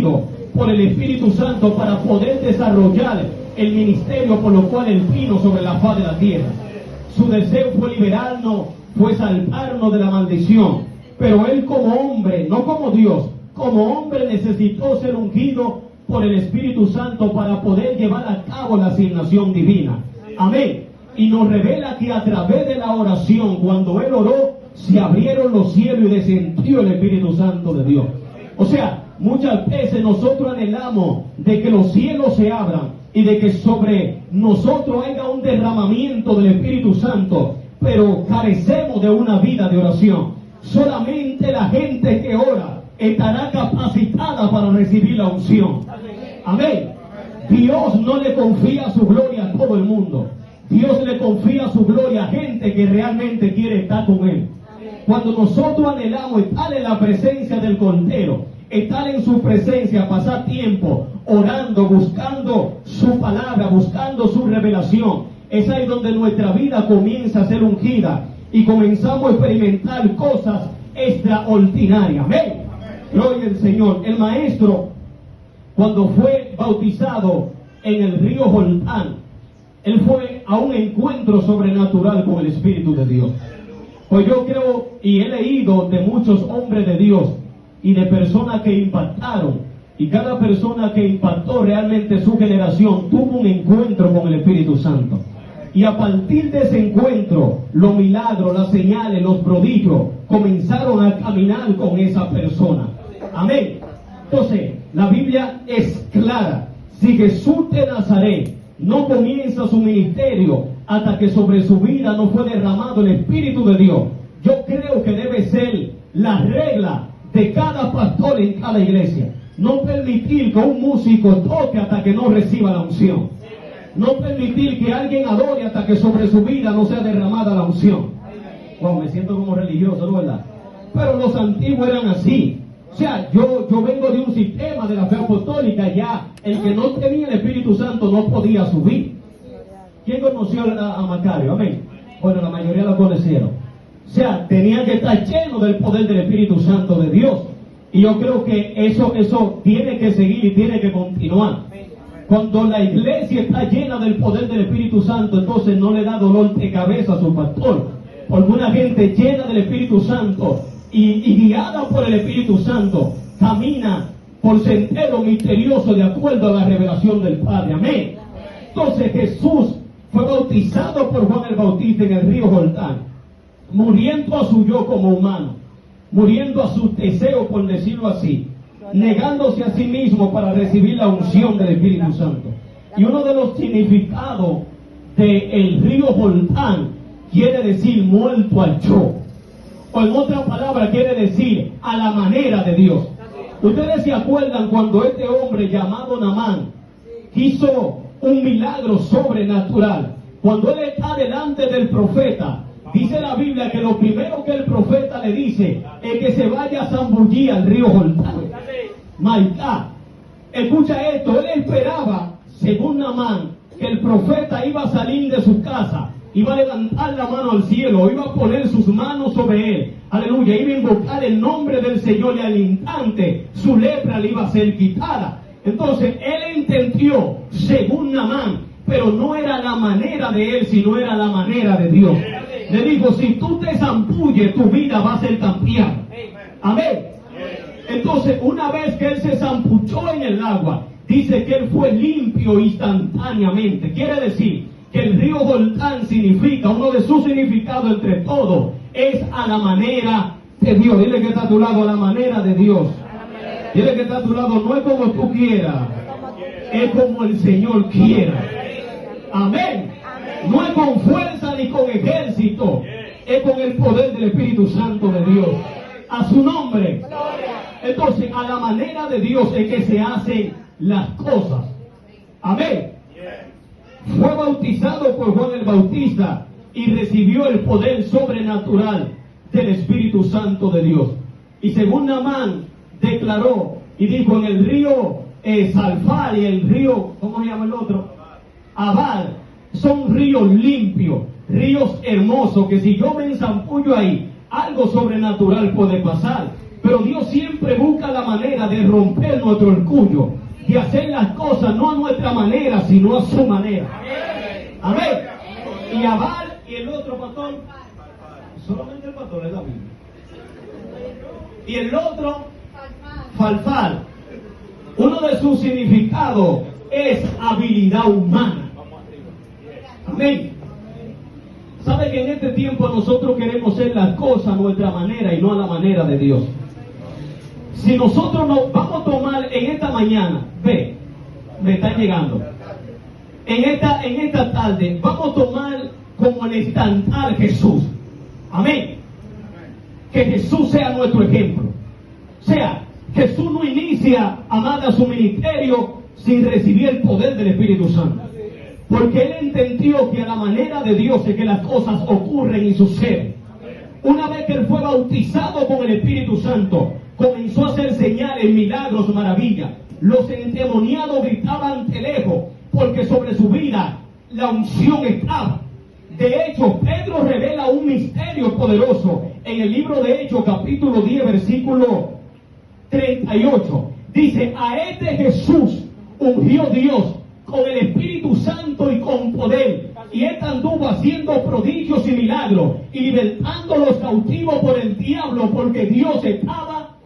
ungido por el Espíritu Santo para poder desarrollar el ministerio por lo cual él vino sobre la faz de la tierra. Su deseo fue liberarnos, fue salvarnos de la maldición. Pero él como hombre, no como Dios, como hombre necesitó ser ungido por el Espíritu Santo para poder llevar a cabo la asignación divina. Amén. Y nos revela que a través de la oración, cuando él oró, se abrieron los cielos y descendió el Espíritu Santo de Dios. O sea, muchas veces nosotros anhelamos de que los cielos se abran y de que sobre nosotros haya un derramamiento del Espíritu Santo, pero carecemos de una vida de oración. Solamente la gente que ora estará capacitada para recibir la unción. Amén. Dios no le confía su gloria a todo el mundo. Dios le confía su gloria a gente que realmente quiere estar con él. Cuando nosotros anhelamos estar en la presencia del Cordero, estar en su presencia, pasar tiempo orando, buscando su palabra, buscando su revelación, es ahí donde nuestra vida comienza a ser ungida y comenzamos a experimentar cosas extraordinarias. Amén. Gloria al Señor. El maestro, cuando fue bautizado en el río Jordán, él fue a un encuentro sobrenatural con el Espíritu de Dios. Pues yo creo y he leído de muchos hombres de Dios y de personas que impactaron, y cada persona que impactó realmente su generación tuvo un encuentro con el Espíritu Santo. Y a partir de ese encuentro, los milagros, las señales, los prodigios comenzaron a caminar con esa persona. Amén. Entonces, la Biblia es clara. Si Jesús de Nazaret no comienza su ministerio hasta que sobre su vida no fue derramado el Espíritu de Dios, yo creo que debe ser la regla de cada pastor en cada iglesia. No permitir que un músico toque hasta que no reciba la unción. No permitir que alguien adore hasta que sobre su vida no sea derramada la unción. Wow, me siento como religioso, ¿no, verdad? Pero los antiguos eran así. O sea, yo vengo de un sistema de la fe apostólica. Ya el que no tenía el Espíritu Santo no podía subir. ¿Quién conoció a Macario? Amén. Bueno, la mayoría lo conocieron. O sea, tenía que estar lleno del poder del Espíritu Santo de Dios. Y yo creo que eso tiene que seguir y tiene que continuar. Cuando la iglesia está llena del poder del Espíritu Santo, entonces no le da dolor de cabeza a su pastor. Porque una gente llena del Espíritu Santo y guiada por el Espíritu Santo camina por sendero misterioso de acuerdo a la revelación del Padre. Amén. Entonces Jesús fue bautizado por Juan el Bautista en el río Jordán, muriendo a su yo como humano, muriendo a sus deseos, por decirlo así, negándose a sí mismo para recibir la unción del Espíritu Santo. Y uno de los significados del río Jordán quiere decir muerto al yo, o en otra palabra quiere decir a la manera de Dios. Ustedes se acuerdan cuando este hombre llamado Naamán hizo un milagro sobrenatural. Cuando él está delante del profeta, dice la Biblia que lo primero que el profeta le dice es que se vaya a zambullir al río Jordán. My God. Escucha esto, él esperaba, según Naamán, que el profeta iba a salir de su casa, iba a levantar la mano al cielo, iba a poner sus manos sobre él, aleluya, iba a invocar el nombre del Señor y al instante su lepra le iba a ser quitada. Entonces él entendió, según Naamán, pero no era la manera de él, sino era la manera de Dios. Le dijo, si tú te zampulles, tu vida va a ser cambiada. Amén. Entonces, una vez que él se zampuchó en el agua, dice que él fue limpio instantáneamente. Quiere decir que el río Jordán significa, uno de sus significados entre todos, es a la manera de Dios. Dile que está a tu lado, a la manera de Dios. Dile que está a tu lado, no es como tú quieras, es como el Señor quiera. Amén. No es con fuerza ni con ejército, es con el poder del Espíritu Santo de Dios. A su nombre. Entonces, a la manera de Dios es que se hacen las cosas. Amén. Fue bautizado por Juan el Bautista y recibió el poder sobrenatural del Espíritu Santo de Dios. Y según Naamán declaró y dijo, en el río Salfar y el río, ¿cómo se llama el otro? Abal, son ríos limpios, ríos hermosos, que si yo me enzampullo ahí, algo sobrenatural puede pasar. Pero Dios siempre busca la manera de romper nuestro orgullo, de hacer las cosas no a nuestra manera, sino a su manera. Amén. Y Abal y el otro pastor, solamente el pastor es la Biblia. Y el otro, Falfal. Uno de sus significados es habilidad humana. Amén. ¿Sabe que en este tiempo nosotros queremos hacer las cosas a nuestra manera y no a la manera de Dios? Si nosotros nos vamos a tomar en esta mañana, ve, me está llegando. En esta tarde, vamos a tomar como el estándar Jesús. Amén. Que Jesús sea nuestro ejemplo. O sea, Jesús no inicia, amada, su ministerio sin recibir el poder del Espíritu Santo. Porque Él entendió que a la manera de Dios es que las cosas ocurren y suceden. Una vez que Él fue bautizado con el Espíritu Santo, comenzó a hacer señales, milagros, maravillas. Los endemoniados gritaban de lejos, porque sobre su vida la unción estaba. De hecho, Pedro revela un misterio poderoso en el libro de Hechos, capítulo 10, versículo 38. Dice, a este Jesús ungió Dios con el Espíritu Santo y con poder, y él anduvo haciendo prodigios y milagros, y libertando los cautivos por el diablo, porque Dios estaba.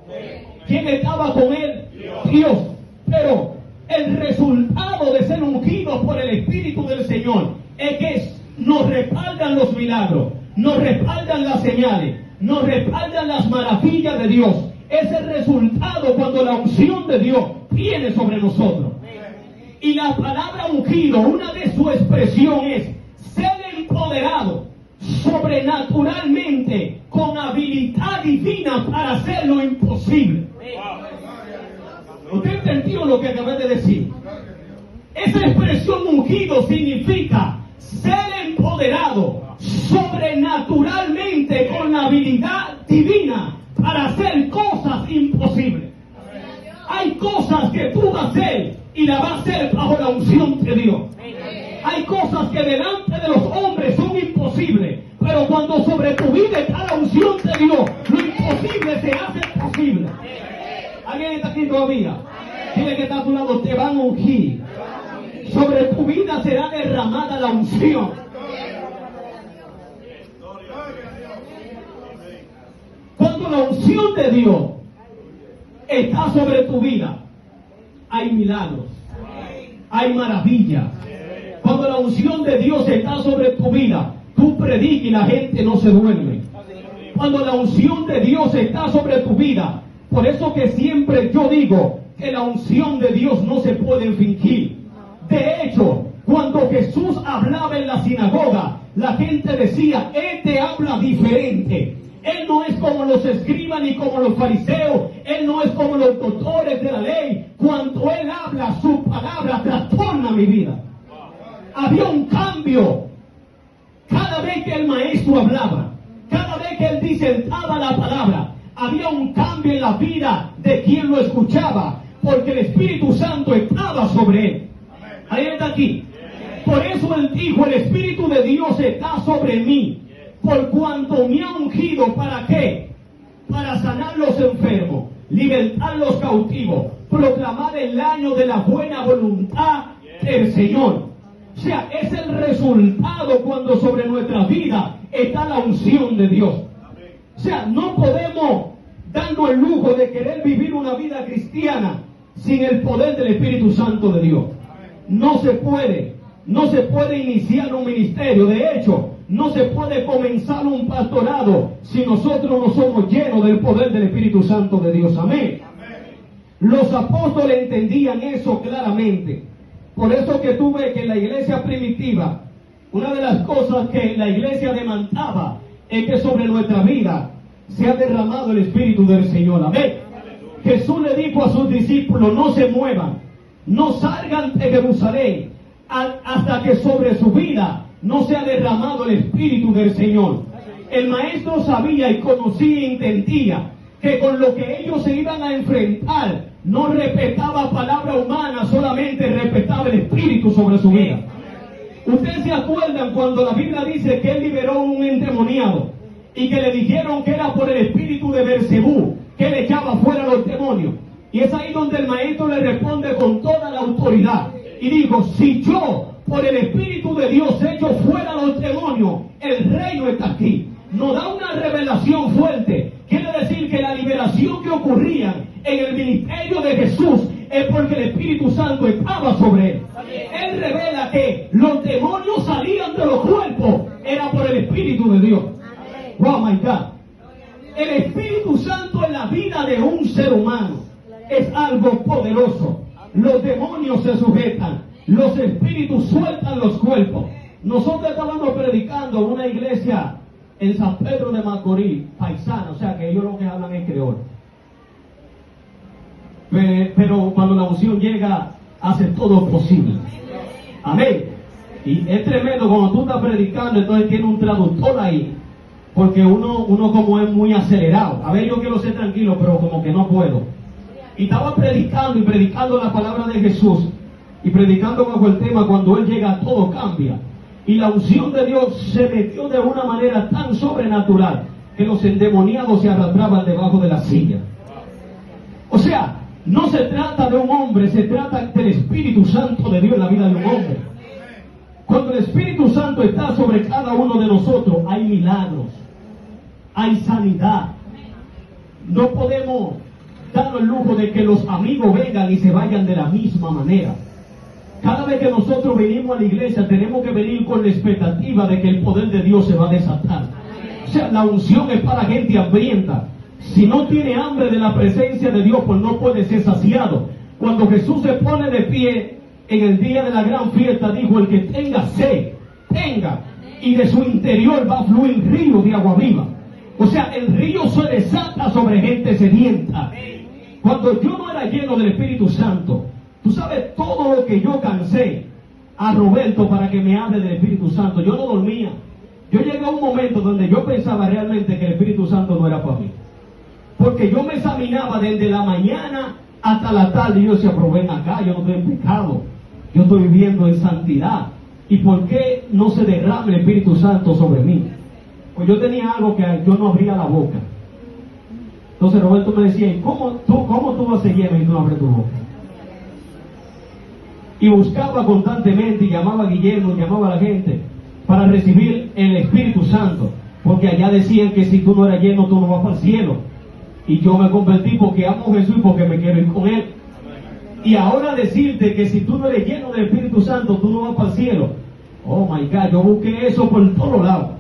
¿Quién estaba con él? Dios. Pero el resultado de ser ungidos por el Espíritu del Señor es que nos respaldan los milagros, nos respaldan las señales, nos respaldan las maravillas de Dios. Es el resultado cuando la unción de Dios viene sobre nosotros. Y la palabra ungido, una de sus expresiones es ser empoderado sobrenaturalmente con habilidad divina para hacer lo imposible. ¿Usted entendió lo que acabé de decir? Esa expresión ungido significa ser empoderado sobrenaturalmente con la habilidad divina para hacer cosas imposibles. Hay cosas que tú vas a hacer y la vas a hacer bajo la unción de Dios. Hay cosas que delante de los hombres son imposibles, pero cuando sobre tu vida está la unción de Dios, lo imposible se hace posible. ¿Alguien está aquí todavía? Dile que está a tu lado, te van a ungir. Sobre tu vida será derramada la unción. Cuando la unción de Dios está sobre tu vida, hay milagros, hay maravillas. Cuando la unción de Dios está sobre tu vida, tú predicas y la gente no se duerme. Cuando la unción de Dios está sobre tu vida, por eso que siempre yo digo que la unción de Dios no se puede fingir. De hecho, cuando Jesús hablaba en la sinagoga, la gente decía, este habla diferente. Él no es como los escribas ni como los fariseos. Él no es como los doctores de la ley. Cuando Él habla, su palabra trastorna mi vida. Había un cambio. Cada vez que el maestro hablaba, cada vez que Él disentaba la palabra, había un cambio en la vida de quien lo escuchaba, porque el Espíritu Santo estaba sobre Él. Ahí está aquí. Por eso Él dijo, el Espíritu de Dios está sobre mí, por cuanto me ha ungido. ¿Para qué? Para sanar los enfermos, libertar los cautivos, proclamar el año de la buena voluntad del Señor. O sea, es el resultado cuando sobre nuestra vida está la unción de Dios. O sea, no podemos darnos el lujo de querer vivir una vida cristiana sin el poder del Espíritu Santo de Dios. No se puede. No se puede iniciar un ministerio. De hecho, no se puede comenzar un pastorado si nosotros no somos llenos del poder del Espíritu Santo de Dios. Amén. Los apóstoles entendían eso claramente. Por eso que tú ves que en la iglesia primitiva, una de las cosas que la iglesia demandaba es que sobre nuestra vida se ha derramado el Espíritu del Señor. Amén. Jesús le dijo a sus discípulos, no se muevan, no salgan de Jerusalén hasta que sobre su vida no se ha derramado el Espíritu del Señor. El maestro sabía y conocía y entendía que con lo que ellos se iban a enfrentar no respetaba palabra humana, solamente respetaba el Espíritu sobre su vida. Ustedes se acuerdan cuando la Biblia dice que él liberó un endemoniado y que le dijeron que era por el espíritu de Beelzebú, que le echaba fuera los demonios. Y es ahí donde el maestro le responde con toda la autoridad. Y dijo, si yo por el Espíritu de Dios echo fuera los demonios, el reino está aquí. Nos da una revelación fuerte. Quiere decir que la liberación que ocurría en el ministerio de Jesús es porque el Espíritu Santo estaba sobre él. Él revela que los demonios salían de los cuerpos, era por el Espíritu de Dios. Wow, my God. El Espíritu Santo en la vida de un ser humano es algo poderoso. Los demonios se sujetan, los espíritus sueltan los cuerpos. Nosotros estábamos predicando en una iglesia en San Pedro de Macorís, paisana, o sea que ellos lo que hablan es creol. Pero cuando la unción llega, hace todo posible. Amén. Y es tremendo cuando tú estás predicando, entonces tiene un traductor ahí, porque uno como es muy acelerado. A ver, yo quiero ser tranquilo, pero como que no puedo. Y estaba predicando y predicando la palabra de Jesús, y predicando bajo el tema, cuando Él llega todo cambia. Y la unción de Dios se metió de una manera tan sobrenatural que los endemoniados se arrastraban debajo de la silla. O sea, no se trata de un hombre, se trata del Espíritu Santo de Dios en la vida de un hombre. Cuando el Espíritu Santo está sobre cada uno de nosotros, hay milagros, hay sanidad. No podemos darnos el lujo de que los amigos vengan y se vayan de la misma manera. Cada vez que nosotros venimos a la iglesia, tenemos que venir con la expectativa de que el poder de Dios se va a desatar. O sea, la unción es para gente hambrienta. Si no tiene hambre de la presencia de Dios, pues no puede ser saciado. Cuando Jesús se pone de pie en el día de la gran fiesta, dijo, el que tenga sed, tenga, y de su interior va a fluir río de agua viva. O sea, el río se desata sobre gente sedienta. Cuando yo no era lleno del Espíritu Santo, tú sabes todo lo que yo cansé a Roberto para que me hable del Espíritu Santo. Yo no dormía. Yo llegué a un momento donde yo pensaba realmente que el Espíritu Santo no era para mí. Porque yo me examinaba desde la mañana hasta la tarde y yo decía, pero ven acá, yo no estoy en pecado. Yo estoy viviendo en santidad. ¿Y por qué no se derrama el Espíritu Santo sobre mí? Pues yo tenía algo que yo no abría la boca. Entonces Roberto me decía, ¿cómo tú vas a ser lleno y tú no abres tu boca? Y buscaba constantemente y llamaba a Guillermo, llamaba a la gente para recibir el Espíritu Santo. Porque allá decían que si tú no eras lleno, tú no vas para el cielo. Y yo me convertí porque amo a Jesús y porque me quiero ir con Él. Y ahora decirte que si tú no eres lleno del Espíritu Santo, tú no vas para el cielo. Oh my God, yo busqué eso por todos lados.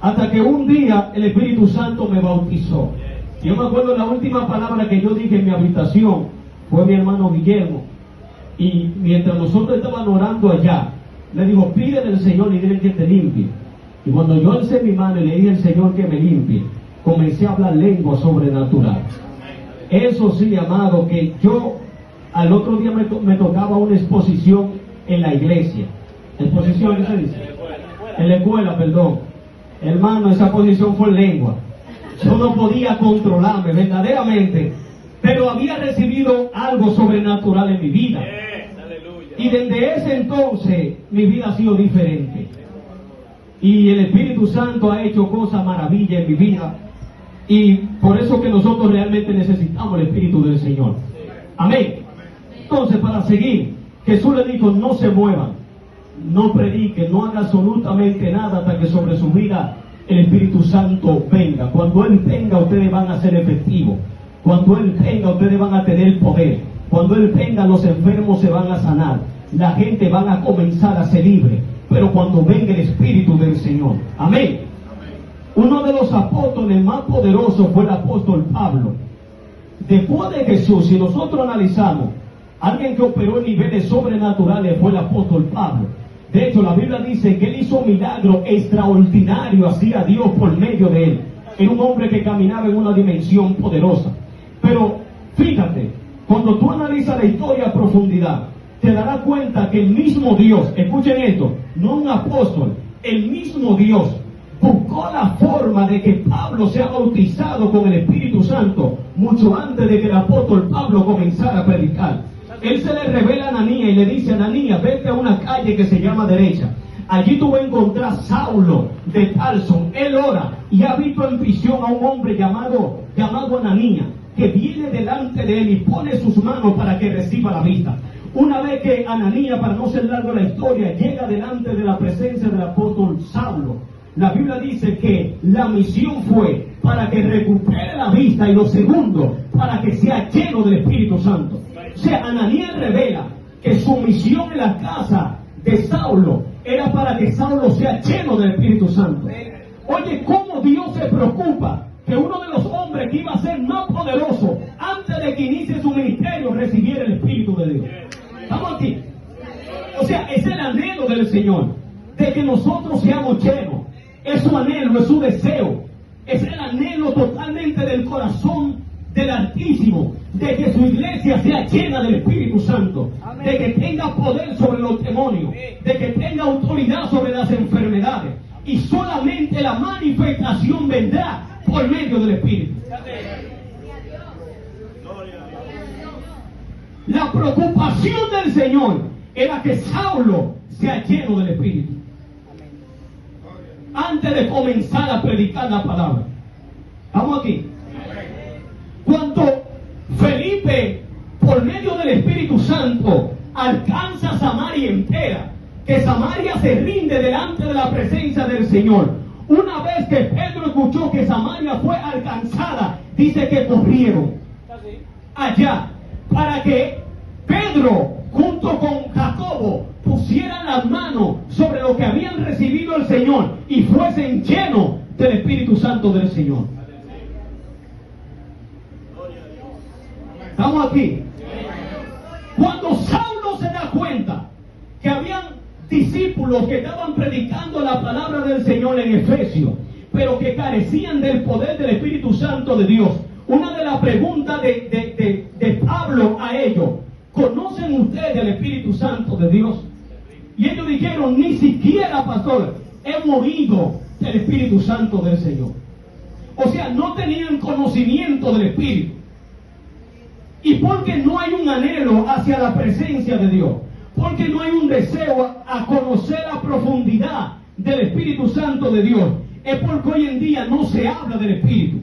Hasta que un día el Espíritu Santo me bautizó. Yo me acuerdo la última palabra que yo dije en mi habitación fue mi hermano Guillermo. Y mientras nosotros estábamos orando allá, le digo, pide del Señor y dile que te limpie. Y cuando yo alcé mi mano y le dije al Señor que me limpie, comencé a hablar lengua sobrenatural. Eso sí, amado, que yo al otro día me tocaba una exposición en la iglesia. ¿Exposición qué se dice? En la escuela, perdón. Hermano, esa posición fue en lengua. Yo no podía controlarme verdaderamente, pero había recibido algo sobrenatural en mi vida. Y desde ese entonces mi vida ha sido diferente. Y el Espíritu Santo ha hecho cosas maravillosas en mi vida. Y por eso que nosotros realmente necesitamos el Espíritu del Señor. Amén. Entonces, para seguir, Jesús le dijo, no se muevan, no prediquen, no hagan absolutamente nada hasta que sobre su vida el Espíritu Santo venga. Cuando Él venga, ustedes van a ser efectivos. Cuando Él venga, ustedes van a tener poder. Cuando Él venga, los enfermos se van a sanar. La gente van a comenzar a ser libre. Pero cuando venga el Espíritu del Señor. Amén. Uno de los apóstoles más poderosos fue el apóstol Pablo. Después de Jesús, si nosotros analizamos, alguien que operó en niveles sobrenaturales fue el apóstol Pablo. De hecho, la Biblia dice que él hizo milagros extraordinarios, hacía Dios por medio de él. Era un hombre que caminaba en una dimensión poderosa. Pero fíjate, cuando tú analizas la historia a profundidad, te darás cuenta que el mismo Dios, escuchen esto, no un apóstol, el mismo Dios buscó la forma de que Pablo sea bautizado con el Espíritu Santo mucho antes de que el apóstol Pablo comenzara a predicar. Él se le revela a Ananías y le dice, Ananías, vete a una calle que se llama Derecha. Allí tú vas a encontrar Saulo de Tarso. Él ora y ha visto en prisión a un hombre llamado Ananías, que viene delante de él y pone sus manos para que reciba la vista. Una vez que Ananías, para no ser largo la historia, llega delante de la presencia del apóstol Saulo, la Biblia dice que la misión fue para que recupere la vista, y lo segundo, para que sea lleno del Espíritu Santo. O sea, Ananías revela que su misión en la casa de Saulo era para que Saulo sea lleno del Espíritu Santo. Oye, cómo Dios se preocupa que uno de los hombres que iba a ser más poderoso antes de que inicie su ministerio recibiera el Espíritu de Dios. ¿Estamos aquí? O sea, es el anhelo del Señor, de que nosotros seamos llenos. Es su anhelo, es su deseo. Es el anhelo totalmente del corazón del Altísimo, de que su iglesia sea llena del Espíritu Santo, de que tenga poder sobre los demonios, de que tenga autoridad sobre las enfermedades. Y solamente la manifestación vendrá por medio del Espíritu. La preocupación del Señor era que Saulo sea lleno del Espíritu antes de comenzar a predicar la palabra. ¿Estamos aquí? Cuando Felipe, por medio del Espíritu Santo, alcanza Samaria entera, que Samaria se rinde delante de la presencia del Señor. Una vez que Pedro escuchó que Samaria fue alcanzada, dice que corrieron allá para que Pedro, junto con Jacobo, pusieran las manos sobre lo que habían recibido el Señor y fuesen llenos del Espíritu Santo del Señor. ¿Estamos aquí? Cuando Saulo se da cuenta que habían discípulos que estaban predicando la palabra del Señor en Efesios, pero que carecían del poder del Espíritu Santo de Dios, una de las preguntas de Pablo a ellos: ¿conocen ustedes el Espíritu Santo de Dios? Y ellos dijeron: ni siquiera, pastor, hemos oído del Espíritu Santo del Señor. O sea, no tenían conocimiento del Espíritu. Y porque no hay un anhelo hacia la presencia de Dios, porque no hay un deseo a conocer la profundidad del Espíritu Santo de Dios, es porque hoy en día no se habla del Espíritu.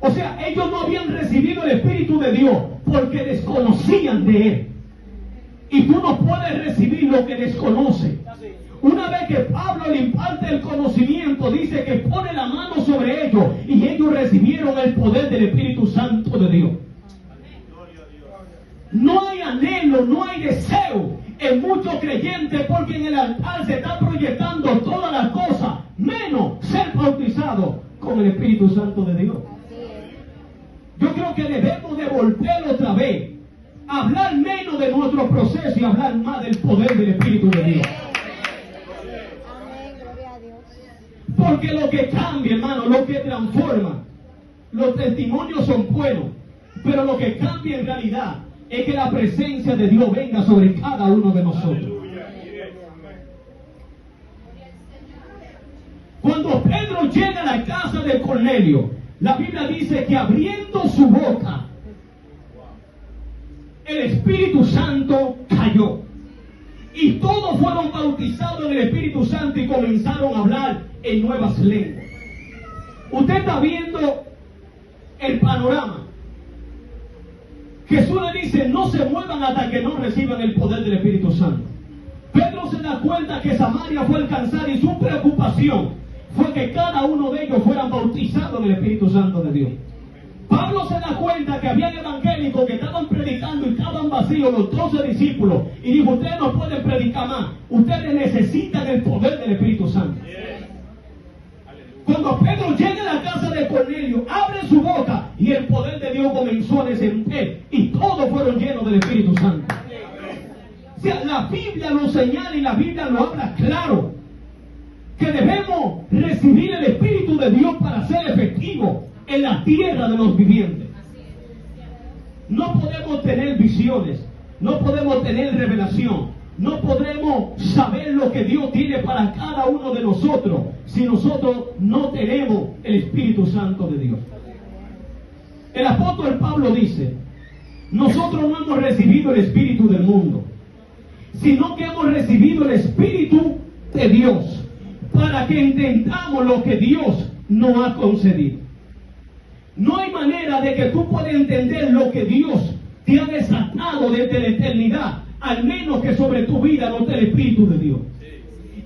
O sea, ellos no habían recibido el Espíritu de Dios porque desconocían de Él. Y tú no puedes recibir lo que desconoce. Una vez que Pablo le imparte el conocimiento, dice que pone la mano sobre ellos y ellos recibieron el poder del Espíritu Santo de Dios. No hay anhelo, no hay deseo en muchos creyentes, porque en el altar se está proyectando todas las cosas, menos ser bautizado con el Espíritu Santo de Dios. Yo creo que debemos de volver otra vez, hablar menos de nuestro proceso y hablar más del poder del Espíritu de Dios. Porque lo que cambia, hermano, lo que transforma, los testimonios son buenos, pero lo que cambia en realidad es que la presencia de Dios venga sobre cada uno de nosotros. Cuando Pedro llega a la casa de Cornelio, la Biblia dice que abriendo su boca, el Espíritu Santo cayó. Y todos fueron bautizados en el Espíritu Santo y comenzaron a hablar en nuevas lenguas. Usted está viendo el panorama. Jesús le dice: no se muevan hasta que no reciban el poder del Espíritu Santo. Pedro se da cuenta que Samaria fue alcanzada y su preocupación fue que cada uno de ellos fueran bautizados en el Espíritu Santo de Dios. Pablo se da cuenta que habían evangélicos que estaban predicando y estaban vacíos, los 12 discípulos, y dijo: ustedes no pueden predicar más, ustedes necesitan el poder del Espíritu Santo. Cuando Pedro llega a la casa de Cornelio, abre su boca y el poder de Dios comenzó a descender y todos fueron llenos del Espíritu Santo. O sea, la Biblia lo señala y la Biblia lo habla claro, que debemos recibir el Espíritu de Dios para ser efectivos en la tierra de los vivientes. No podemos tener visiones, no podemos tener revelación, no podremos saber lo que Dios tiene para cada uno de nosotros si nosotros no tenemos el Espíritu Santo de Dios. El apóstol Pablo dice: nosotros no hemos recibido el Espíritu del mundo, sino que hemos recibido el Espíritu de Dios para que entendamos lo que Dios nos ha concedido. No hay manera de que tú puedas entender lo que Dios te ha desatado desde la eternidad, al menos que sobre tu vida no esté el Espíritu de Dios.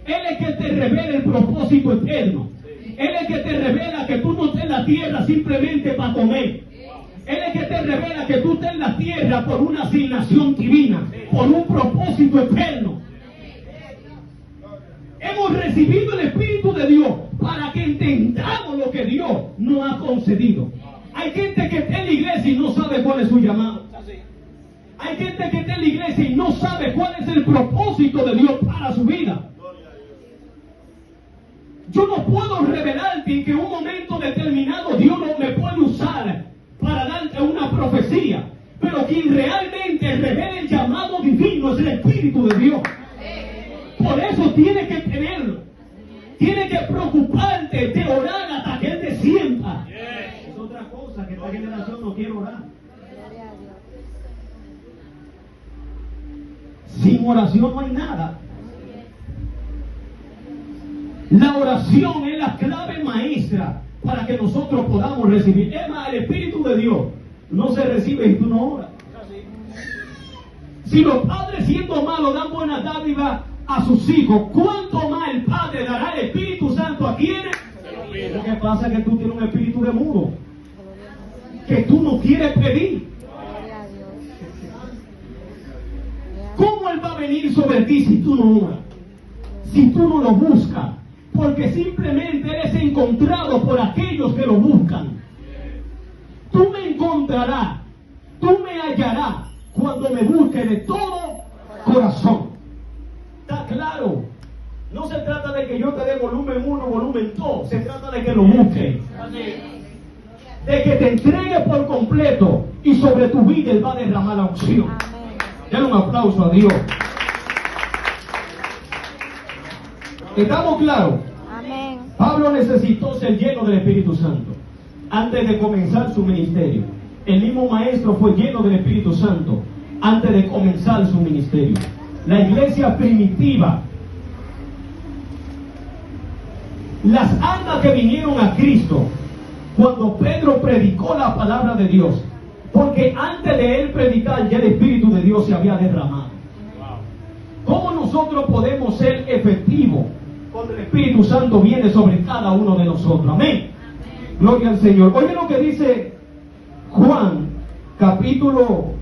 Él es que te revela el propósito eterno. Él es que te revela que tú no estés en la tierra simplemente para comer. Él es que te revela que tú estés en la tierra por una asignación divina, por un propósito eterno. Hemos recibido el Espíritu de Dios para que entendamos lo que Dios nos ha concedido. Hay gente que está en la iglesia y no sabe cuál es su llamado. Hay gente que está en la iglesia y no sabe cuál es el propósito de Dios para su vida. Yo no puedo revelarte que en un momento determinado Dios no me puede usar para darte una profecía, pero quien realmente revela el llamado divino es el Espíritu de Dios. Por eso tiene que tenerlo. Tiene que preocuparte de orar hasta que Él te sienta. Es otra cosa que esta generación no quiere orar. Sin oración no hay nada. La oración es la clave maestra para que nosotros podamos recibir. Es más, el Espíritu de Dios no se recibe si tú no oras. Si los padres siendo malos dan buena dádiva a sus hijos, ¿cuánto más el Padre dará el Espíritu Santo a quienes? Lo que pasa es que tú tienes un espíritu de mudo, que tú no quieres pedir. ¿Cómo Él va a venir sobre ti si tú no oras? Si tú no lo buscas. Porque simplemente eres encontrado por aquellos que lo buscan. Tú me encontrarás, tú me hallarás cuando me busques de todo corazón. ¿Está claro? No se trata de que yo te dé volumen 1, volumen 2. Se trata de que lo busques. De que te entregues por completo y sobre tu vida Él va a derramar la unción. Dale un aplauso a Dios. ¿Estamos claros? Amén. Pablo necesitó ser lleno del Espíritu Santo antes de comenzar su ministerio. El mismo maestro fue lleno del Espíritu Santo antes de comenzar su ministerio. La iglesia primitiva, las almas que vinieron a Cristo cuando Pedro predicó la palabra de Dios, porque antes de él predicar ya el Espíritu de Dios se había derramado. ¿Cómo nosotros podemos ser efectivos cuando el Espíritu Santo viene sobre cada uno de nosotros? Amén. Gloria al Señor. Oye lo que dice Juan, capítulo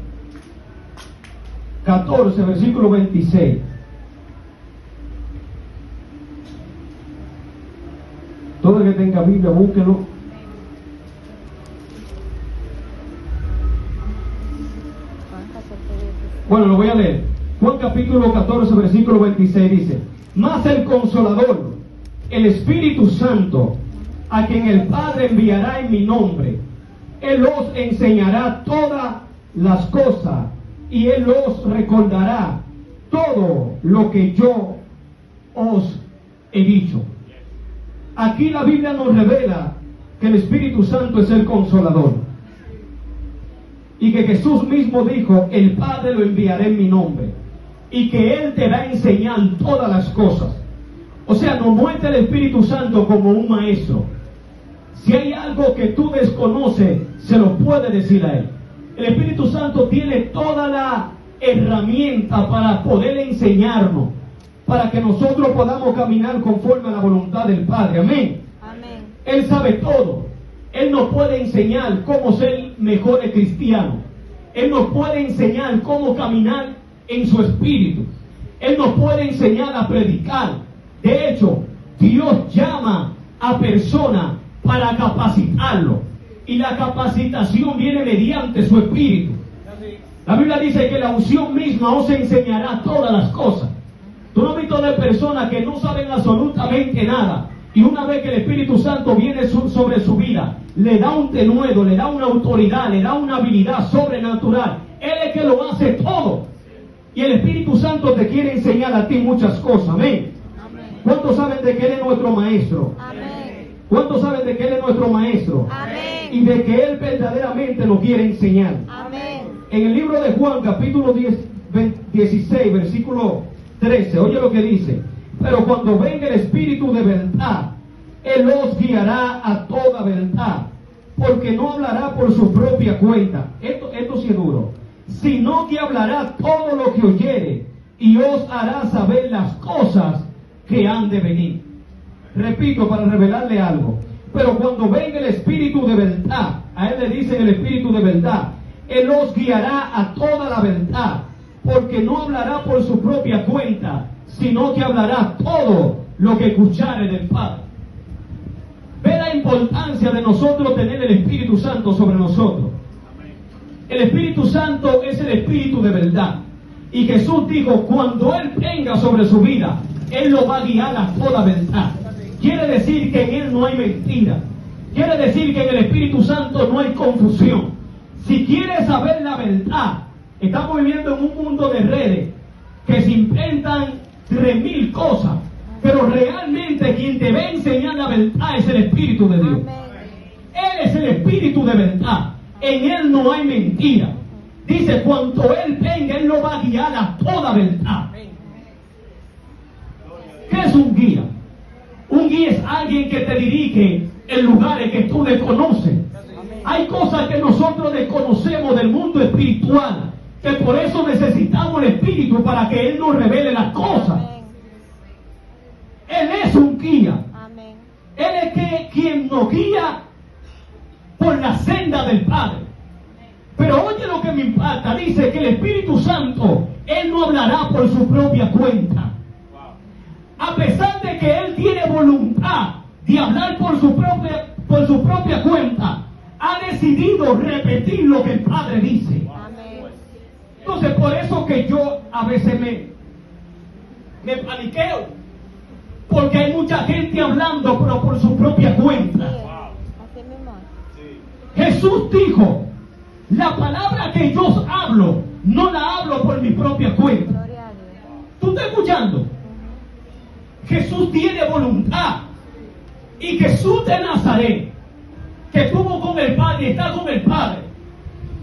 14, versículo 26. Todo el que tenga Biblia, búsquelo. Bueno, lo voy a leer. Juan capítulo 14, versículo 26 dice: mas el Consolador, el Espíritu Santo, a quien el Padre enviará en mi nombre, Él os enseñará todas las cosas y Él os recordará todo lo que yo os he dicho. Aquí la Biblia nos revela que el Espíritu Santo es el Consolador y que Jesús mismo dijo: el Padre lo enviará en mi nombre, y que Él te va a enseñar todas las cosas. O sea, nos muestra el Espíritu Santo como un maestro. Si hay algo que tú desconoces, se lo puede decir a Él. El Espíritu Santo tiene toda la herramienta para poder enseñarnos, para que nosotros podamos caminar conforme a la voluntad del Padre. Amén. Amén. Él sabe todo. Él nos puede enseñar cómo ser mejores cristianos. Él nos puede enseñar cómo caminar en su espíritu. Él nos puede enseñar a predicar. De hecho, Dios llama a personas para capacitarlo, y la capacitación viene mediante su espíritu. La Biblia dice que la unción misma os enseñará todas las cosas. Tú no has visto de personas que no saben absolutamente nada, y una vez que el Espíritu Santo viene sobre su vida, le da un denuedo, le da una autoridad, le da una habilidad sobrenatural. Él es que lo hace todo. Y el Espíritu Santo te quiere enseñar a ti muchas cosas. Amén. ¿Cuántos saben de que Él es nuestro maestro? Amén. ¿Cuántos saben de que Él es nuestro maestro? Amén. Y de que Él verdaderamente nos quiere enseñar. Amén. En el libro de Juan, capítulo 16, versículo 13, oye lo que dice: Pero cuando venga el Espíritu de verdad, Él os guiará a toda verdad, porque no hablará por su propia cuenta. Esto sí es duro. Sino que hablará todo lo que oyere, y os hará saber las cosas que han de venir. Repito, para revelarle algo. Pero cuando venga el Espíritu de verdad, a Él le dicen el Espíritu de verdad, Él os guiará a toda la verdad, porque no hablará por su propia cuenta, sino que hablará todo lo que escuchare del Padre. Ve la importancia de nosotros tener el Espíritu Santo sobre nosotros. El Espíritu Santo es el Espíritu de verdad. Y Jesús dijo, cuando Él venga sobre su vida, Él lo va a guiar a toda verdad. Quiere decir que en Él no hay mentira. Quiere decir que en el Espíritu Santo no hay confusión. Si quieres saber la verdad, estamos viviendo en un mundo de redes que se inventan 3000 cosas, pero realmente quien te va a enseñar la verdad es el Espíritu de Dios. Él es el Espíritu de verdad. En Él no hay mentira. Dice, cuando Él venga, Él lo va a guiar a toda verdad. ¿Qué es un guía? Un guía es alguien que te dirige en lugares que tú desconoces. Hay cosas que nosotros desconocemos del mundo espiritual, que por eso necesitamos el Espíritu para que Él nos revele las cosas. Él es un guía. Él es quien nos guía por la senda del Padre. Pero oye lo que me impacta. Dice que el Espíritu Santo, Él no hablará por su propia cuenta. A pesar de que Él tiene voluntad de hablar por su propia cuenta, ha decidido repetir lo que el Padre dice. Entonces, por eso que yo a veces me paniqueo, porque hay mucha gente hablando, pero por su propia cuenta. Jesús dijo, la palabra que yo hablo, no la hablo por mi propia cuenta. ¿Tú estás escuchando? Jesús tiene voluntad. Y Jesús de Nazaret, que estuvo con el Padre y está con el Padre,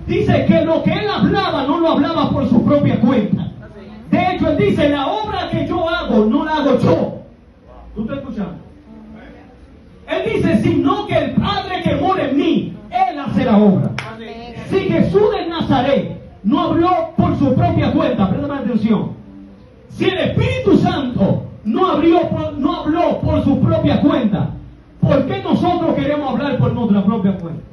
dice que lo que Él hablaba, no lo hablaba por su propia cuenta. De hecho, Él dice, la obra que yo hago, no la hago yo. ¿Tú estás escuchando? Él dice, sino que el Padre que mora en mí, Él hace la obra. Si Jesús de Nazaret no habló por su propia cuenta, préstame atención. Si el Espíritu Santo no habló por su propia cuenta, ¿por qué nosotros queremos hablar por nuestra propia cuenta?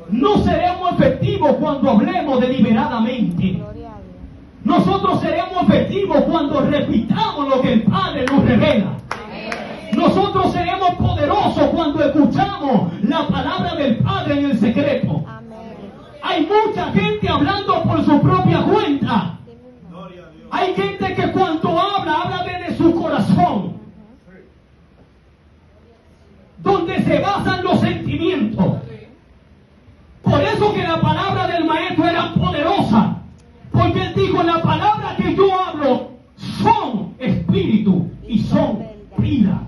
No seremos efectivos cuando hablemos deliberadamente. Nosotros seremos efectivos cuando repitamos lo que el Padre nos revela. Nosotros seremos poderosos cuando escuchamos la palabra del Padre en el secreto. Hay mucha gente hablando por su propia cuenta. Hay gente que cuando habla desde su corazón, donde se basan los sentimientos. Por eso que la palabra del Maestro era poderosa, porque Él dijo, la palabra que yo hablo son espíritu y son vida.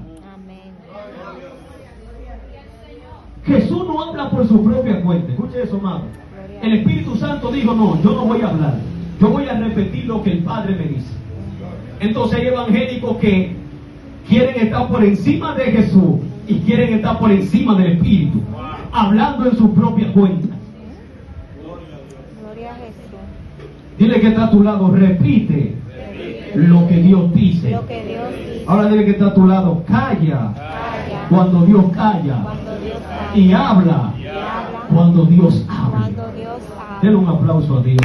Jesús no habla por su propia cuenta. Escuche eso, amado. El Espíritu Santo dijo, no, yo no voy a hablar, yo voy a repetir lo que el Padre me dice. Entonces hay evangélicos que quieren estar por encima de Jesús y quieren estar por encima del Espíritu, hablando en su propia cuenta. Gloria a Jesús. Dile que está a tu lado, repite lo que Dios dice. Lo que Dios dice. Ahora dile que está a tu lado, calla cuando Dios calla, Cuando Dios habla. y habla cuando Dios habla. Cuando Dios habla. Denle un aplauso a Dios.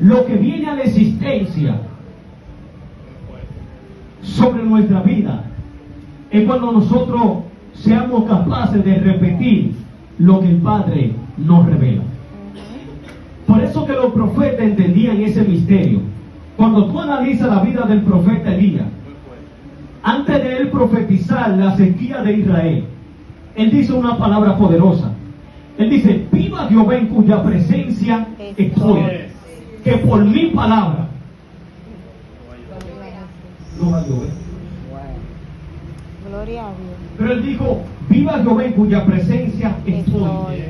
Lo que viene a la existencia sobre nuestra vida es cuando nosotros seamos capaces de repetir lo que el Padre nos revela. Por eso que los profetas entendían ese misterio. Cuando tú analizas la vida del profeta Elías, antes de él profetizar la sequía de Israel, él dice una palabra poderosa. Él dice, viva Jehová en cuya presencia estoy, que por mi palabra no va a llover. Gloria a Dios. Pero él dijo, viva Jehová en cuya presencia estoy.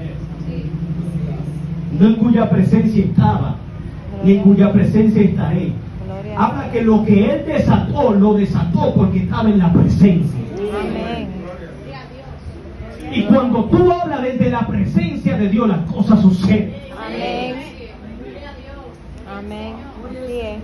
no en cuya presencia estaba, ni en cuya presencia estaré. Gloria a Habla que lo que Él desató, lo desató porque estaba en la presencia. Dios. Amén. Y cuando tú hablas desde la presencia de Dios, las cosas suceden. Amén. Amén. Así es.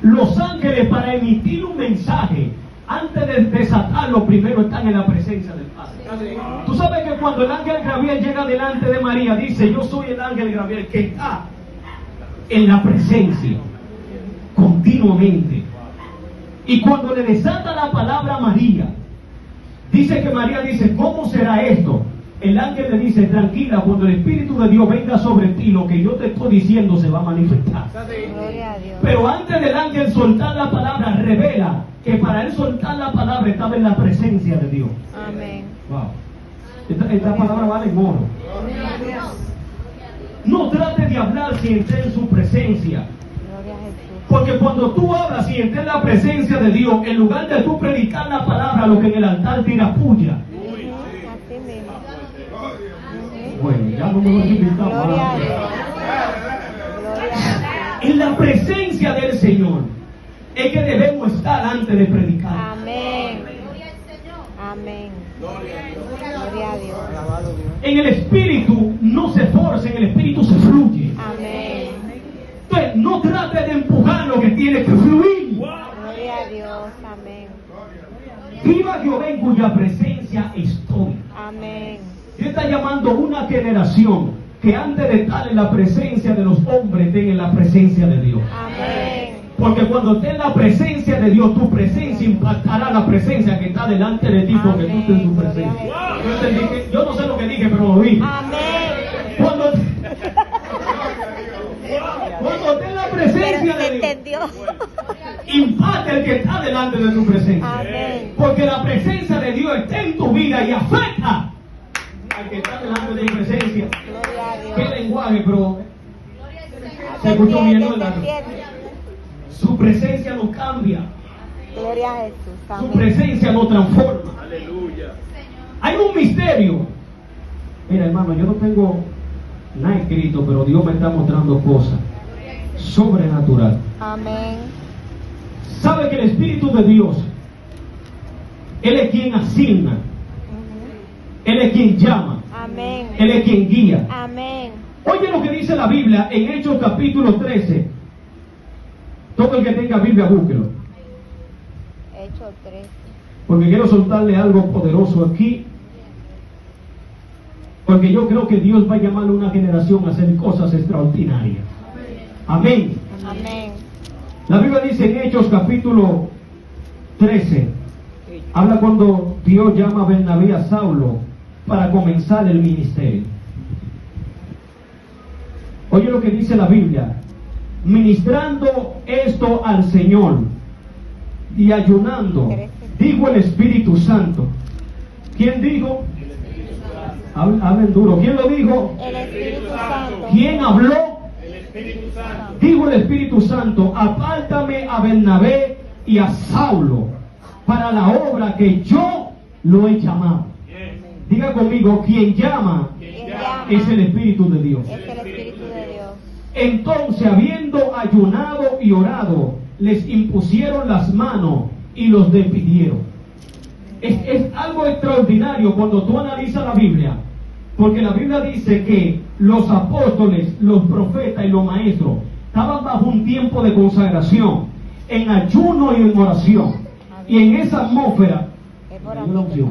Los ángeles, para emitir un mensaje, antes de desatarlo, primero están en la presencia del Padre. Tú sabes que cuando el ángel Gabriel llega delante de María, dice: yo soy el ángel Gabriel que está en la presencia continuamente. Y cuando le desata la palabra a María, dice que María dice: ¿cómo será esto? El ángel le dice: tranquila, cuando el Espíritu de Dios venga sobre ti, lo que yo te estoy diciendo se va a manifestar. Gloria a Dios. Pero antes del ángel soltar la palabra, revela que para él soltar la palabra estaba en la presencia de Dios. Amén. Wow. Esta palabra vale oro. No trate de hablar si esté en su presencia. Gloria a Jesús. Porque cuando tú hablas y estés en la presencia de Dios, en lugar de tú predicar la palabra, lo que en el altar tira puya. Así mismo. Bueno, ya no me voy a invitar Gloria a más. Dios. Gloria a Jesús. En la presencia del Señor es que debemos estar antes de predicar. Amén. Amén. Gloria a Dios. En el Espíritu no se force, en el Espíritu se fluye. Amén. Entonces, no trate de empujar lo que tiene que fluir. Gloria a Dios. Amén. Viva Jehová en cuya presencia estoy. Amén. Dios está llamando una generación que antes de estar en la presencia de los hombres, estén en la presencia de Dios. Amén. Porque cuando estés en la presencia de Dios, tu presencia impactará la presencia que está delante de ti, porque tú estás en su presencia. Yo no sé lo que dije, pero lo vi. Amén. Cuando estés en la presencia Pero se de Dios, entendió. impacta el que está delante de tu presencia. Amén. Porque la presencia de Dios está en tu vida y afecta al que está delante de tu presencia. Gloria a Dios. ¿Qué lenguaje, pero se Se escuchó bien, entiende, ¿no? se entiende. Su presencia nos cambia, Gloria a Jesús. su Amén. presencia nos transforma. Hay un misterio. Mira, hermano, yo no tengo nada escrito, pero Dios me está mostrando cosas sobrenatural. Amén. Sabe que el Espíritu de Dios, Él es quien asigna, Él es quien llama, Amén. Él es quien guía. Amén. Oye lo que dice la Biblia en Hechos capítulo 13. Todo el que tenga Biblia, búsquelo. Hechos 13. Porque quiero soltarle algo poderoso aquí. Porque yo creo que Dios va a llamar a una generación a hacer cosas extraordinarias. Amén. Amén. La Biblia dice en Hechos capítulo 13. Habla cuando Dios llama a Bernabé a Saulo para comenzar el ministerio. Oye lo que dice la Biblia. Ministrando esto al Señor y ayunando, dijo el Espíritu Santo. ¿Quién dijo? Hablen duro. ¿Quién lo dijo? El Espíritu Santo. ¿Quién habló? Dijo el Espíritu Santo: apártame a Bernabé y a Saulo para la obra que yo lo he llamado. Diga conmigo: quien llama Quien llama es el Espíritu de Dios. es el Espíritu de Dios. Entonces, habiendo ayunado y orado, les impusieron las manos y los despidieron. Es algo extraordinario cuando tú analizas la Biblia, porque la Biblia dice que los apóstoles, los profetas y los maestros estaban bajo un tiempo de consagración, en ayuno y en oración. Y en esa atmósfera, Es por hay aquí. una opción.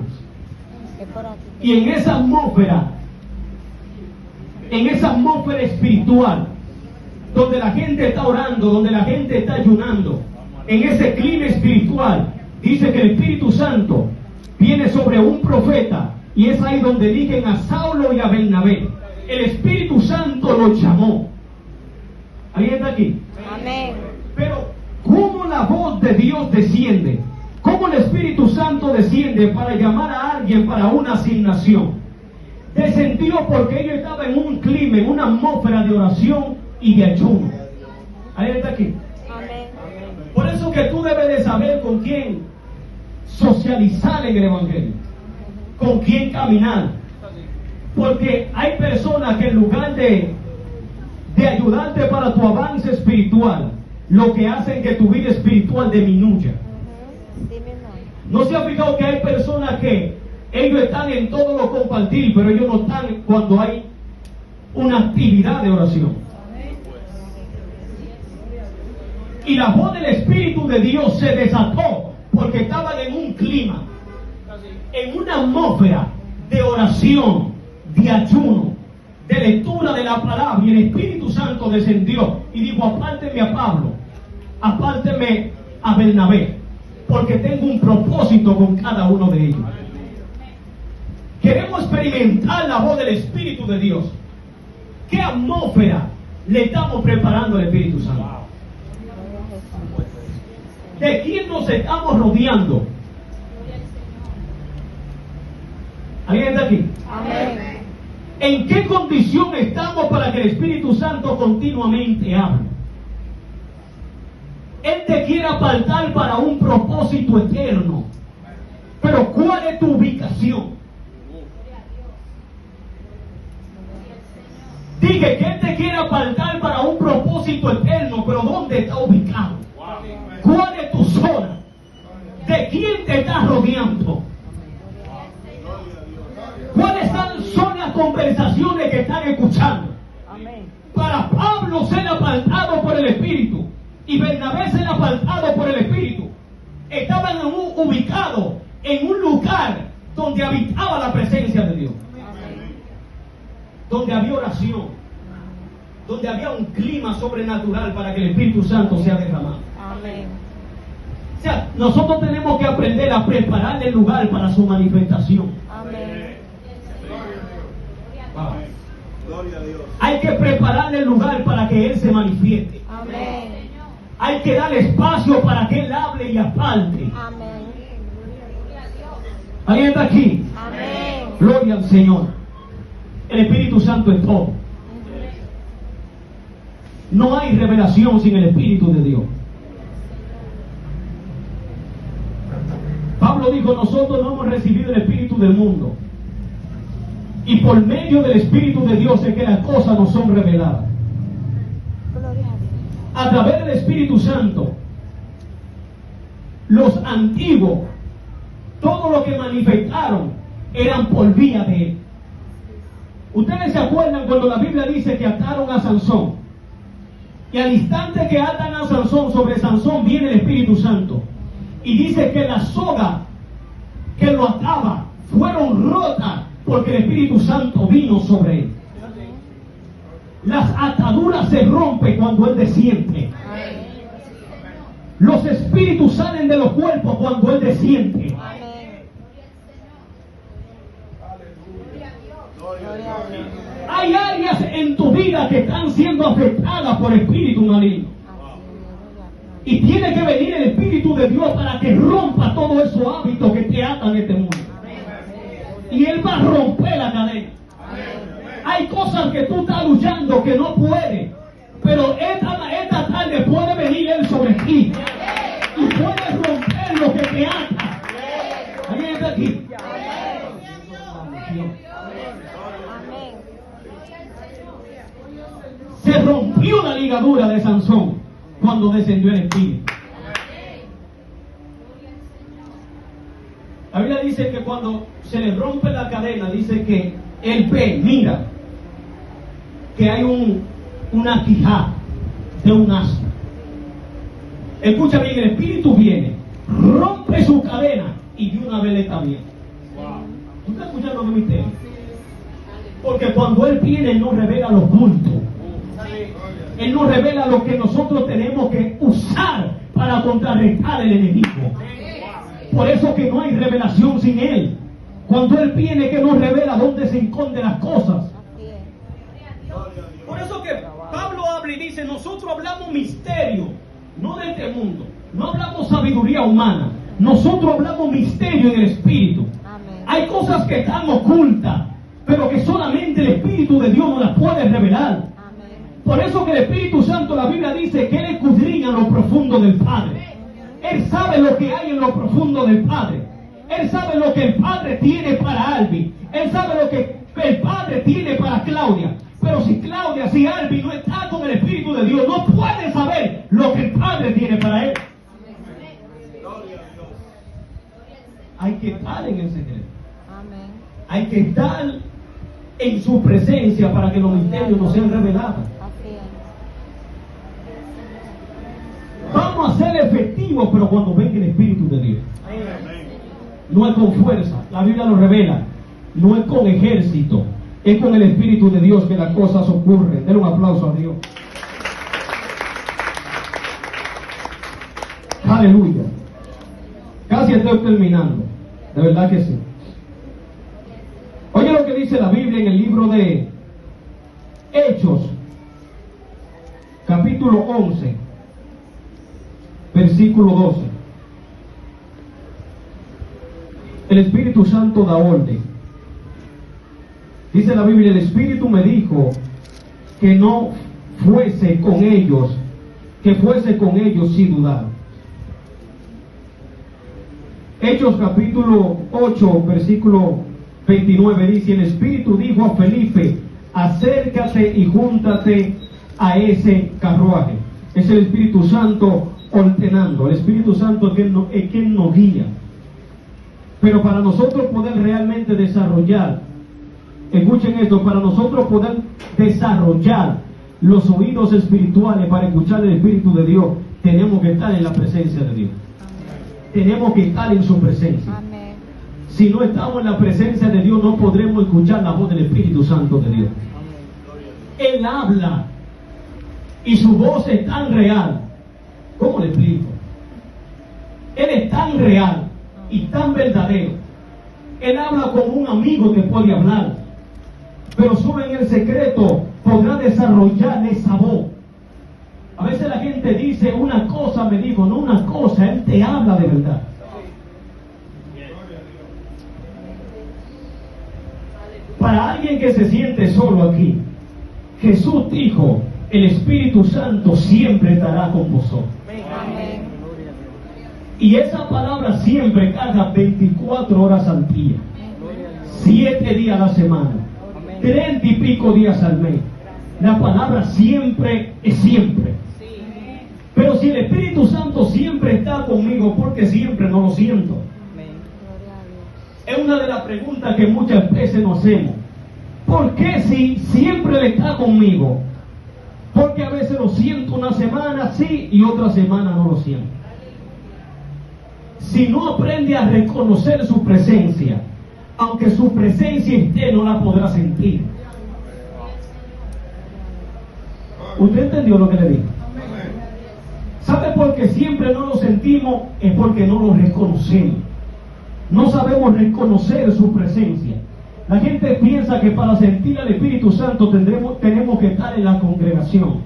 Es por aquí. Y en esa atmósfera espiritual, donde la gente está orando, donde la gente está ayunando, en ese clima espiritual, dice que el Espíritu Santo viene sobre un profeta, y es ahí donde eligen a Saulo y a Bernabé. El Espíritu Santo los llamó. ¿Alguien está aquí? Amén. Pero, ¿cómo la voz de Dios desciende? ¿Cómo el Espíritu Santo desciende para llamar a alguien para una asignación? Descendió porque ellos estaban en un clima, en una atmósfera de oración y de ayuno. ¿Alguien está aquí? Amén. Por eso que tú debes de saber con quién socializar en el Evangelio, con quién caminar. Porque hay personas que en lugar de ayudarte para tu avance espiritual, lo que hacen que tu vida espiritual disminuya. Sí, mi hermano. ¿No se ha fijado que hay personas que ellos están en todo lo compartir, pero ellos no están cuando hay una actividad de oración? Y la voz del Espíritu de Dios se desató porque estaban en un clima, en una atmósfera de oración, de ayuno, de lectura de la palabra, y el Espíritu Santo descendió y dijo: apárteme a Pablo, apárteme a Bernabé, porque tengo un propósito con cada uno de ellos. Queremos experimentar la voz del Espíritu de Dios. ¿Qué atmósfera le estamos preparando al Espíritu Santo? ¿De quién nos estamos rodeando? ¿Alguien está aquí? Amén. ¿En qué condición estamos para que el Espíritu Santo continuamente hable? Él te quiere apartar para un propósito eterno. Pero ¿cuál es tu ubicación? Dije que Él te quiere apartar para un propósito eterno, pero ¿dónde está ubicado? ¿Cuál es tu zona? ¿De quién te estás rodeando? ¿Cuáles son las conversaciones que están escuchando? Amén. Para Pablo ser apartado por el Espíritu y Bernabé ser apartado por el Espíritu, estaban ubicados en un lugar donde habitaba la presencia de Dios, donde había oración, donde había un clima sobrenatural para que el Espíritu Santo sea derramado. Amén. O sea, nosotros tenemos que aprender a preparar el lugar para su manifestación. Amén. Wow. Hay que preparar el lugar para que Él se manifieste. Amén. Hay que darle espacio para que Él hable y aparte. Amén. ¿Alguien está aquí? Amén. Gloria al Señor. El Espíritu Santo es todo. No hay revelación sin el Espíritu de Dios. Pablo dijo: nosotros no hemos recibido el Espíritu del mundo, y por medio del Espíritu de Dios es que las cosas nos son reveladas. Gloria a Dios. A través del Espíritu Santo, los antiguos, todo lo que manifestaron eran por vía de Él. Ustedes se acuerdan cuando la Biblia dice que ataron a Sansón, y al instante que atan a Sansón, sobre Sansón viene el Espíritu Santo, y dice que las sogas que lo ataba fueron rotas porque el Espíritu Santo vino sobre él. Las ataduras se rompen cuando Él desciende. Los espíritus salen de los cuerpos cuando Él desciende. Amén. Gloria a Dios. Hay áreas en tu vida que están siendo afectadas por espíritus malignos. Y tiene que venir el Espíritu de Dios para que rompa todos esos hábitos que te atan en este mundo. Y Él va a romper la cadena. Hay cosas que tú estás luchando que no puedes, pero esta tarde puede venir Él sobre ti y puede romper lo que te ata. ¿Alguien está aquí? Amén. Se rompió la ligadura de Sansón cuando descendió el Espíritu. La Biblia dice que cuando se le rompe la cadena, dice que él ve, mira, que hay una quijada de un asno. Escucha bien, el Espíritu viene, rompe su cadena y de una vez le está bien. ¿Tú estás escuchando mi misterio? Porque cuando Él viene, Él nos revela los bultos. Él nos revela lo que nosotros tenemos que usar para contrarrestar el enemigo. Por eso que no hay revelación sin Él. Cuando Él viene, que nos revela dónde se esconden las cosas. Por eso que Pablo habla y dice: nosotros hablamos misterio, no de este mundo. No hablamos sabiduría humana. Nosotros hablamos misterio en el Espíritu. Amén. Hay cosas que están ocultas, pero que solamente el Espíritu de Dios nos las puede revelar. Amén. Por eso que el Espíritu Santo, la Biblia dice que Él escudriña lo profundo del Padre. Él sabe lo que hay en lo profundo del Padre. Él sabe lo que el Padre tiene para Alvin. Él sabe lo que el Padre Hay que estar en su presencia para que los misterios no sean revelados. Así es. Vamos a ser efectivos, pero cuando venga el Espíritu de Dios. No es con fuerza, la Biblia lo revela. No es con ejército, es con el Espíritu de Dios que las cosas ocurren. Denle un aplauso a Dios. Aleluya. Casi estoy terminando. De verdad que sí. Oye lo que dice la Biblia en el libro de Hechos, capítulo 11, versículo 12. El Espíritu Santo da orden. Dice la Biblia, el Espíritu me dijo que no fuese con ellos, que fuese con ellos sin dudar. Hechos capítulo 8, versículo 29 dice, el Espíritu dijo a Felipe, acércate y júntate a ese carruaje. Es el Espíritu Santo ordenando. El Espíritu Santo es quien nos guía. Pero para nosotros poder realmente desarrollar, escuchen esto, para nosotros poder desarrollar los oídos espirituales para escuchar el Espíritu de Dios, tenemos que estar en la presencia de Dios. Tenemos que estar en su presencia. Amén. Si no estamos en la presencia de Dios, no podremos escuchar la voz del Espíritu Santo de Dios. Él habla y su voz es tan real. ¿Cómo le explico? Él es tan real y tan verdadero. Él habla como un amigo que puede hablar, pero solo en el secreto podrá desarrollar esa voz. A veces la gente dice una cosa, me dijo, no una cosa, Él te habla de verdad. Para alguien que se siente solo aquí, Jesús dijo, el Espíritu Santo siempre estará con vosotros. Amén. Y esa palabra siempre carga 24 horas al día, 7 días a la semana, 30 y pico días al mes. La palabra siempre es siempre. Pero si el Espíritu Santo siempre está conmigo, porque siempre no lo siento. Gloria a Dios. Es una de las preguntas que muchas veces nos hacemos. ¿Por qué si siempre Él está conmigo? Porque a veces lo siento una semana sí y otra semana no lo siento. Si no aprende a reconocer su presencia, aunque su presencia esté, no la podrá sentir. ¿Usted entendió lo que le digo? ¿Sabe por qué siempre no lo sentimos? Es porque no lo reconocemos. No sabemos reconocer su presencia. La gente piensa que para sentir al Espíritu Santo tenemos que estar en la congregación.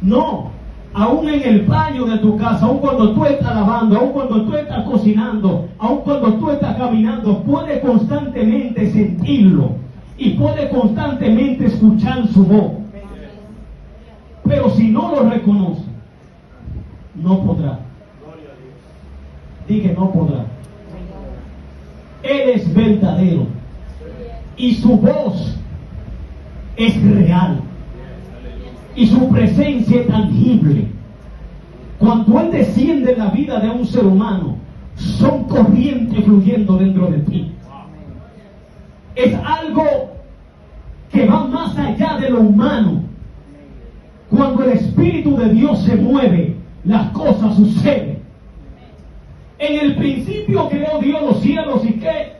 No, aún en el baño de tu casa, aún cuando tú estás lavando, aún cuando tú estás cocinando, aún cuando tú estás caminando, puedes constantemente sentirlo y puedes constantemente escuchar su voz. Pero si no lo reconoce, no podrá. Dije, no podrá. Él es verdadero y su voz es real y su presencia es tangible. Cuando Él desciende en la vida de un ser humano, son corrientes fluyendo dentro de ti. Es algo que va más allá de lo humano. Cuando el Espíritu de Dios se mueve, las cosas suceden. En el principio creó Dios los cielos y qué,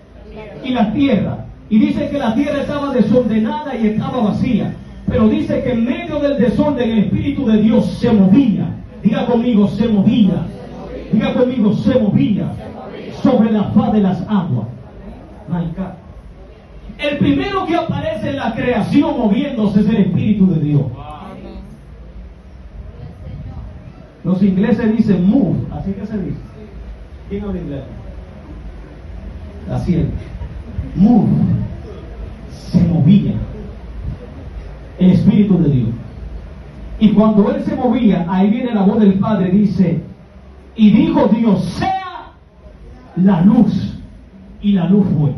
y la tierra. Y dice que la tierra estaba desordenada y estaba vacía. Pero dice que en medio del desorden el Espíritu de Dios se movía. Diga conmigo, se movía. Diga conmigo, se movía sobre la faz de las aguas. My God. El primero que aparece en la creación moviéndose es el Espíritu de Dios. Los ingleses dicen move, así que se dice. ¿Quién habla inglés? Así es. Move. Se movía el Espíritu de Dios. Y cuando Él se movía, ahí viene la voz del Padre, dice, y dijo Dios, sea la luz. Y la luz fue.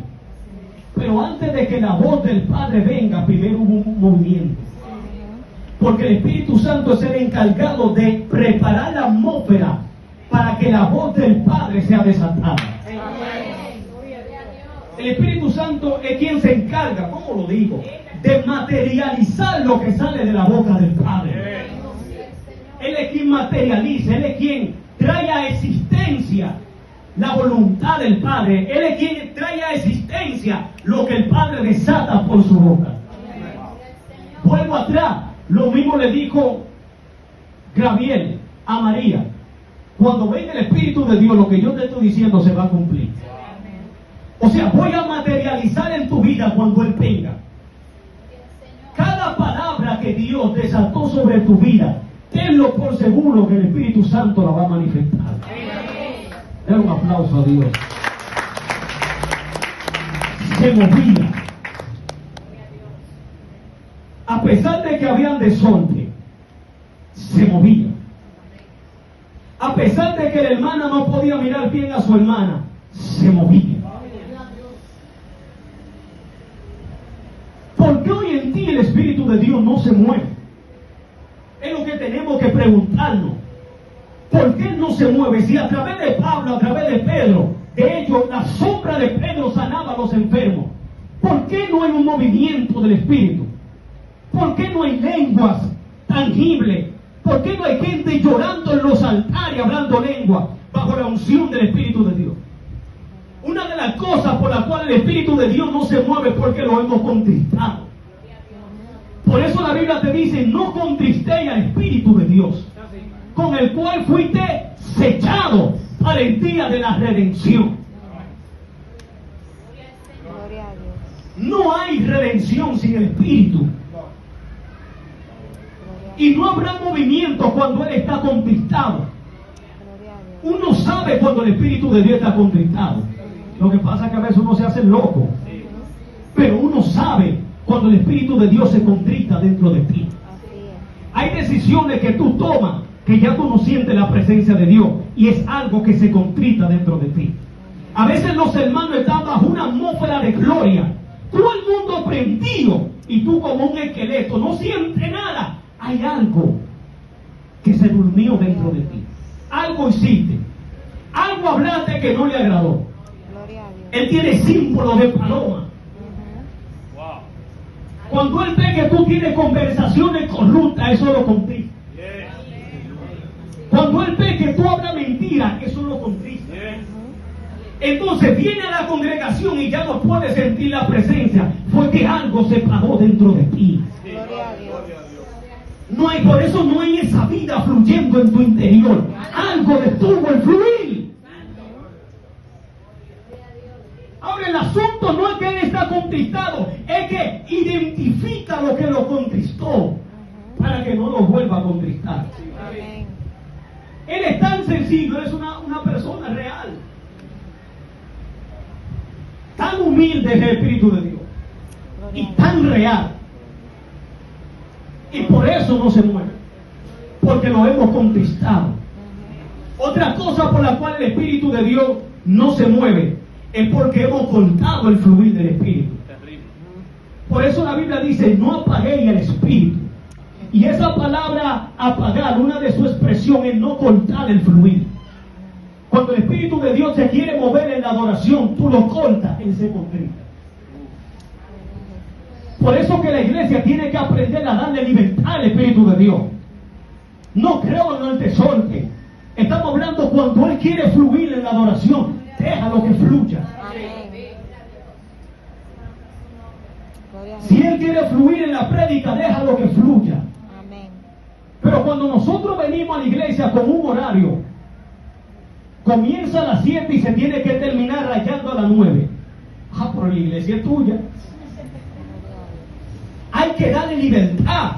Pero antes de que la voz del Padre venga, primero hubo un movimiento. Porque el Espíritu Santo es el encargado de preparar la atmósfera para que la voz del Padre sea desatada. El Espíritu Santo es quien se encarga, ¿cómo lo digo?, de materializar lo que sale de la boca del Padre. Él es quien materializa, Él es quien trae a existencia la voluntad del Padre. Él es quien trae a existencia lo que el Padre desata por su boca. Vuelvo atrás, lo mismo le dijo Gabriel a María: cuando venga el Espíritu de Dios, lo que yo te estoy diciendo se va a cumplir. O sea, voy a materializar en tu vida cuando Él venga. Cada palabra que Dios desató sobre tu vida, tenlo por seguro que el Espíritu Santo la va a manifestar. Den un aplauso a Dios. Se movía. A pesar de que habían desorden, se movía. A pesar de que la hermana no podía mirar bien a su hermana, se movía. ¿Por qué hoy en día el Espíritu de Dios no se mueve? Es lo que tenemos que preguntarnos. ¿Por qué no se mueve? Si a través de Pablo, a través de Pedro, de hecho, la sombra de Pedro sanaba a los enfermos. ¿Por qué no hay un movimiento del Espíritu? ¿Por qué no hay lenguas tangibles? ¿Por qué no hay gente llorando en los altares, hablando lengua, bajo la unción del Espíritu de Dios? Una de las cosas por las cuales el Espíritu de Dios no se mueve es porque lo hemos contristado. Por eso la Biblia te dice: no contristéis al Espíritu de Dios, con el cual fuiste sellado para el día de la redención. Gloria a Dios. No hay redención sin el Espíritu. Y no habrá movimiento cuando Él está contristado. Uno sabe cuando el Espíritu de Dios está contristado. Lo que pasa es que a veces uno se hace loco. Pero uno sabe cuando el Espíritu de Dios se contrista dentro de ti. Hay decisiones que tú tomas que ya tú no sientes la presencia de Dios, y es algo que se contrita dentro de ti. A veces los hermanos están bajo una atmósfera de gloria, todo el mundo prendido, y tú como un esqueleto no sientes nada. Hay algo que se durmió dentro de ti. Algo hiciste, algo hablaste que no le agradó. Él tiene símbolo de paloma. Cuando Él ve que tú tienes conversaciones corruptas, eso lo contrista. Cuando Él ve que tú hablas mentiras, eso lo contrista. Entonces viene a la congregación y ya no puede sentir la presencia, fue que algo se paró dentro de ti. No hay, por eso no hay esa vida fluyendo en tu interior. Algo detuvo el fluir. Ahora el asunto no es que Él está contristado, es que identifica lo que lo contristó para que no lo vuelva a contristar. Él es tan sencillo, es una persona real. Tan humilde es el Espíritu de Dios y tan real. Y por eso no se mueve, porque lo hemos contristado. Otra cosa por la cual el Espíritu de Dios no se mueve es porque hemos cortado el fluir del Espíritu. Por eso la Biblia dice: no apaguéis el Espíritu. Y esa palabra apagar, una de sus expresiones es no cortar el fluir. Cuando el Espíritu de Dios se quiere mover en la adoración, tú lo cortas, Él se contrita. Por eso que la iglesia tiene que aprender a darle libertad al Espíritu de Dios. No creo en el desorden. Estamos hablando cuando Él quiere fluir en la adoración, déjalo que fluya. Si Él quiere fluir en la prédica, déjalo que fluya. Pero cuando nosotros venimos a la iglesia con un horario, comienza a las 7 y se tiene que terminar rayando a las 9. Pero la iglesia es tuya. Hay que darle libertad.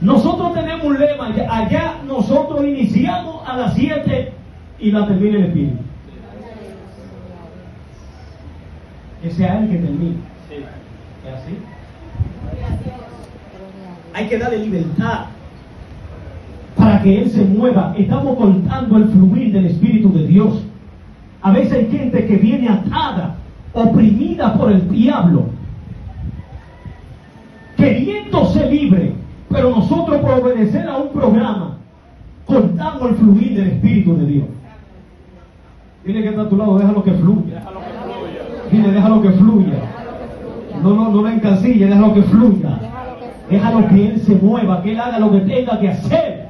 Nosotros tenemos un lema, allá nosotros iniciamos a las 7 y la termina el Espíritu. Que sea Él que termine. ¿Es así? Hay que darle libertad para que Él se mueva. Estamos cortando el fluir del Espíritu de Dios. A veces hay gente que viene atada, oprimida por el diablo, queriéndose libre, pero nosotros por obedecer a un programa cortamos el fluir del Espíritu de Dios. Dile que está a tu lado: déjalo que fluya. Dile, déjalo que fluya. No lo encasille, déjalo que fluya. Déjalo que Él se mueva, que Él haga lo que tenga que hacer.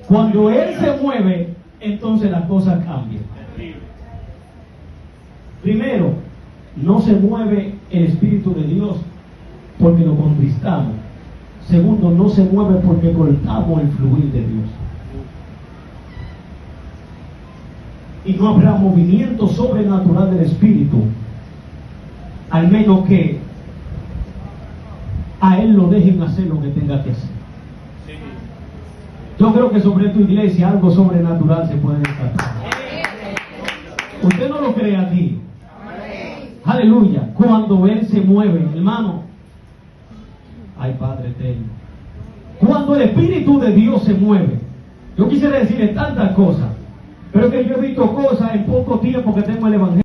Cuando Él se mueve, entonces las cosas cambian. Primero, no se mueve el Espíritu de Dios porque lo contristamos. Segundo, no se mueve porque cortamos el fluir de Dios. Y no habrá movimiento sobrenatural del Espíritu, al menos que a Él lo dejen hacer lo que tenga que hacer. Yo creo que sobre tu iglesia algo sobrenatural se puede desatar. Usted no lo cree aquí. Aleluya. Cuando Él se mueve, hermano. Ay, Padre eterno. Cuando el Espíritu de Dios se mueve. Yo quisiera decirle tantas cosas, pero que yo he visto cosas en poco tiempo que tengo el Evangelio.